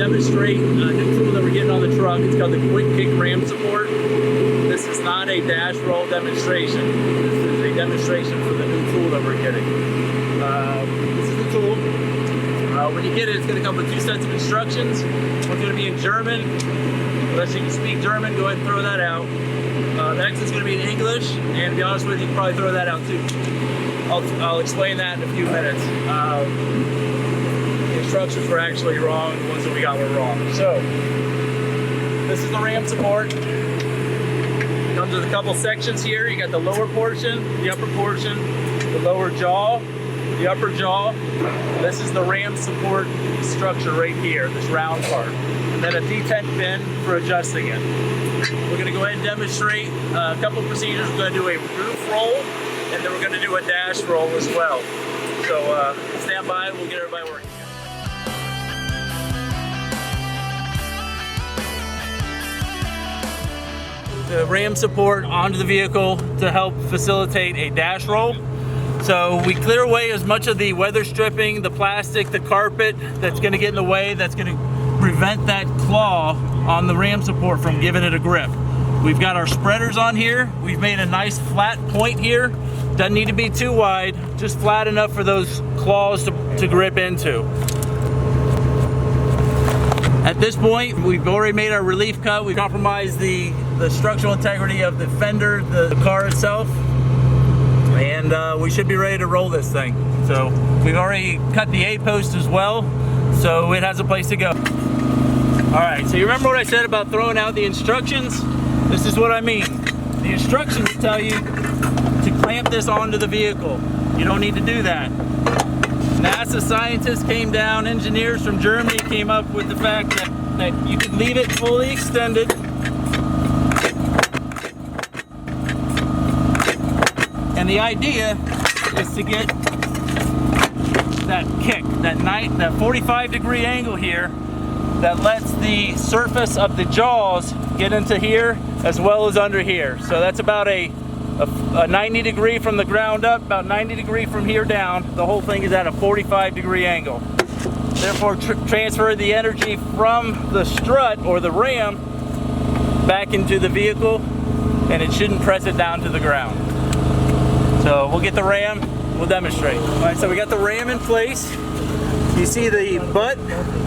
demonstrate a new tool that we're getting on the truck. It's called the quick kick ram support. This is not a dash roll demonstration. This is a demonstration for the new tool that we're getting. This is the tool. When you get it, it's going to come with 2 sets of instructions. One's going to be in German. Unless you can speak German, go ahead and throw that out. Next is going to be in English, and to be honest with you, you can probably throw that out too. I'll explain that in a few minutes. The instructions were actually wrong, the ones that we got were wrong. So, this is the ram support. It comes with a couple sections here. You got the lower portion, the upper portion, the lower jaw, the upper jaw. This is the ram support structure right here, this round part. And then a detent pin for adjusting it. We're going to go ahead and demonstrate a couple procedures. We're going to do a roof roll, and then we're going to do a dash roll as well. So stand by, we'll get everybody working. The ram support onto the vehicle to help facilitate a dash roll. So we clear away as much of the weather stripping, the plastic, the carpet that's going to get in the way, that's going to prevent that claw on the ram support from giving it a grip. We've got our spreaders on here. We've made a nice flat point here. Doesn't need to be too wide, just flat enough for those claws to grip into. At this point, we've already made our relief cut. We've compromised the structural integrity of the fender, the car itself, and we should be ready to roll this thing. So we've already cut the A-post as well, so it has a place to go. All right, so you remember what I said about throwing out the instructions? This is what I mean. The instructions tell you to clamp this onto the vehicle. You don't need to do that. NASA scientists came down, engineers from Germany came up with the fact that you could leave it fully extended and the idea is to get that kick, that 45-degree angle here that lets the surface of the jaws get into here as well as under here. So that's about a 90 degree from the ground up, about 90 degree from here down. The whole thing is at a 45-degree angle. Therefore, transfer the energy from the strut or the ram back into the vehicle, and it shouldn't press it down to the ground. So we'll get the ram, we'll demonstrate. All right, so we got the ram in place. You see the butt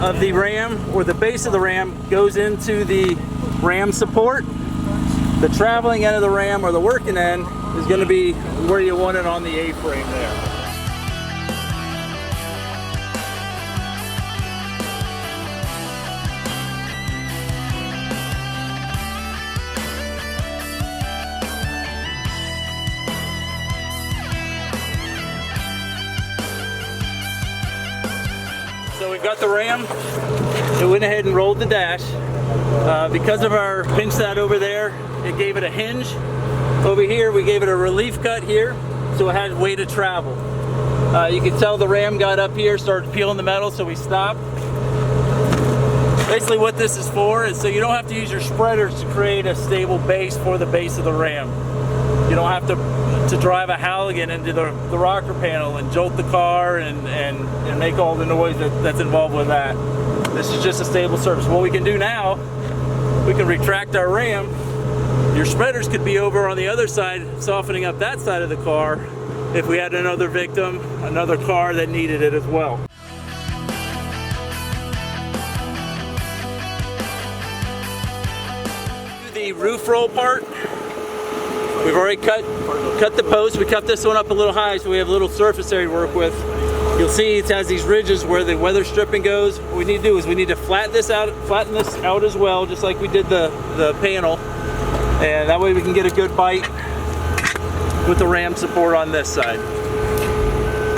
of the ram, or the base of the ram, goes into the ram support. The traveling end of the ram, or the working end, is going to be where you want it on the A-frame there. So we've got the ram. It went ahead and rolled the dash. Because of our pinch that over there, it gave it a hinge. Over here, we gave it a relief cut here, so it had way to travel. You can tell the ram got up here, started peeling the metal, so we stopped. Basically what this is for is so you don't have to use your spreaders to create a stable base for the base of the ram. You don't have to drive a Halligan into the rocker panel and jolt the car and make all the noise that's involved with that. This is just a stable surface. What we can do now, we can retract our ram. Your spreaders could be over on the other side, softening up that side of the car if we had another victim, another car that needed it as well. The roof roll part, we've already cut the post. We cut this one up a little high so we have a little surface area to work with. You'll see it has these ridges where the weather stripping goes. What we need to do is we need to flatten this out as well, just like we did the panel. And that way we can get a good bite with the ram support on this side.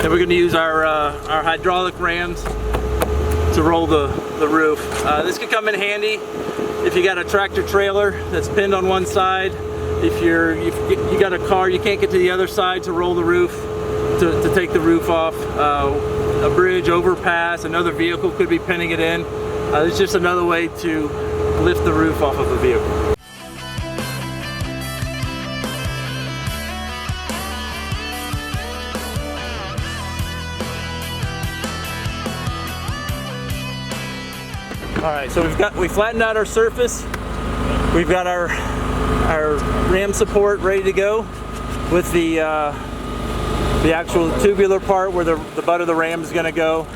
Then we're going to use our hydraulic rams to roll the roof. This could come in handy if you got a tractor trailer that's pinned on one side. If you got a car, you can't get to the other side to roll the roof, to take the roof off. A bridge, overpass, another vehicle could be pinning it in. It's just another way to lift the roof off of the vehicle. Alright, so we flattened out our surface. We've got our ram support ready to go with the actual tubular part where the butt of the ram is going to go.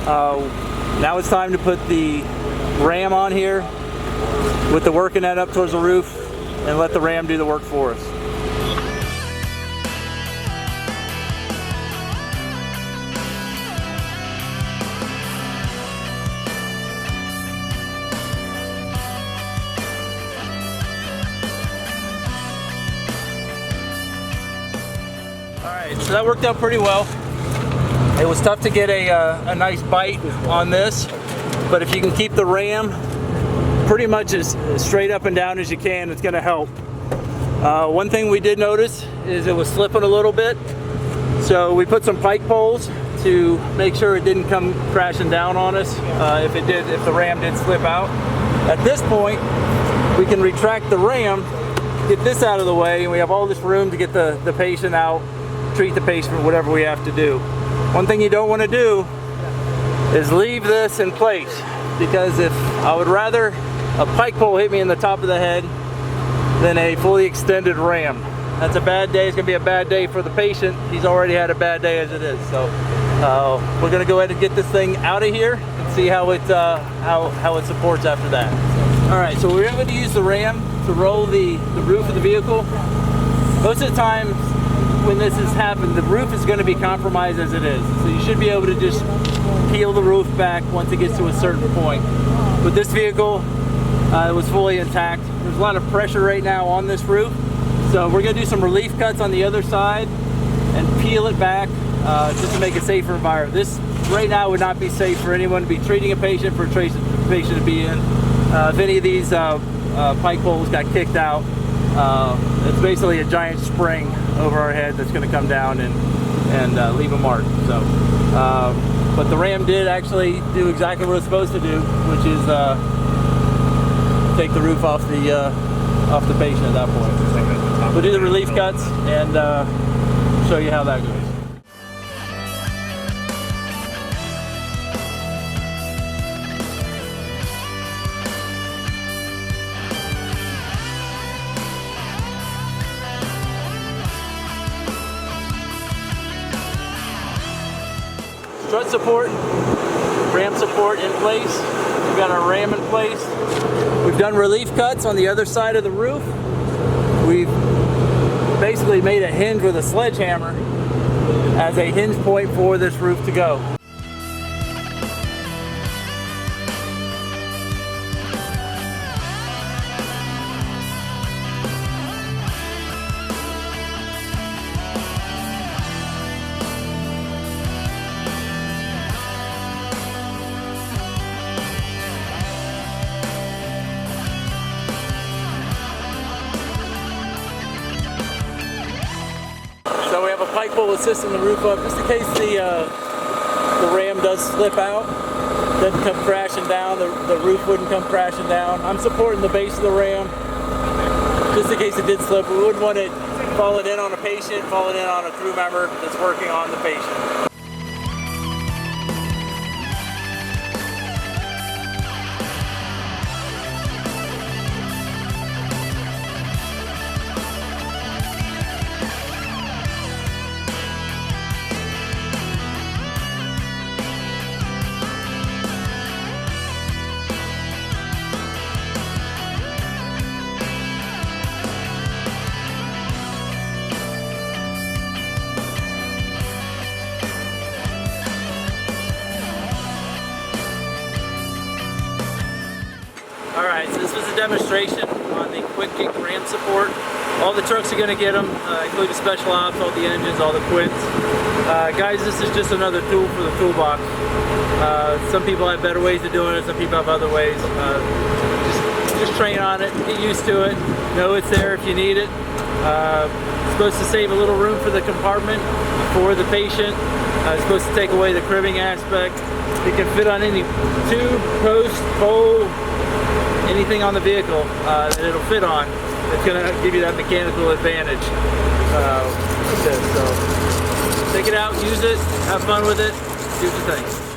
Now it's time to put the ram on here with the working end up towards the roof and let the ram do the work for us. Alright, so that worked out pretty well. It was tough to get a nice bite on this, but if you can keep the ram pretty much as straight up and down as you can, it's going to help. One thing we did notice is it was slipping a little bit, so we put some pike poles to make sure it didn't come crashing down on us if the ram did slip out. At this point, we can retract the ram, get this out of the way, and we have all this room to get the patient out, treat the patient, whatever we have to do. One thing you don't want to do is leave this in place, because if I would rather a pike pole hit me in the top of the head than a fully extended ram. That's a bad day. It's going to be a bad day for the patient. He's already had a bad day as it is. So we're going to go ahead and get this thing out of here and see how it supports after that. All right, so we're able to use the ram to roll the roof of the vehicle. Most of the time when this has happened, the roof is going to be compromised as it is. So you should be able to just peel the roof back once it gets to a certain point. With this vehicle, it was fully intact. There's a lot of pressure right now on this roof. So we're going to do some relief cuts on the other side and peel it back just to make a safer environment. This right now would not be safe for anyone to be treating a patient, for a patient to be in. If any of these pike poles got kicked out, it's basically a giant spring over our head that's going to come down and leave a mark. So, but the ram did actually do exactly what it was supposed to do, which is take the roof off the patient at that point. We'll do the relief cuts and show you how that goes. Strut support, ram support in place. We've got our ram in place. We've done relief cuts on the other side of the roof. We've basically made a hinge with a sledgehammer as a hinge point for this roof to go. So we have a pike pole assisting the roof up, just in case the ram does slip out, doesn't come crashing down, the roof wouldn't come crashing down. I'm supporting the base of the ram, just in case it did slip. We wouldn't want it falling in on a patient, falling in on a crew member that's working on the patient. Alright, so this was a demonstration on the quick kick ram support. All the trucks are going to get them, including special ops, all the engines, all the quits. Guys, this is just another tool for the toolbox. Some people have better ways of doing it, some people have other ways. Just train on it, get used to it, know it's there if you need it. It's supposed to save a little room for the compartment for the patient. It's supposed to take away the cribbing aspect. It can fit on any tube, post, pole, anything on the vehicle that it'll fit on. It's going to give you that mechanical advantage. So take it out, use it, have fun with it, do the thing.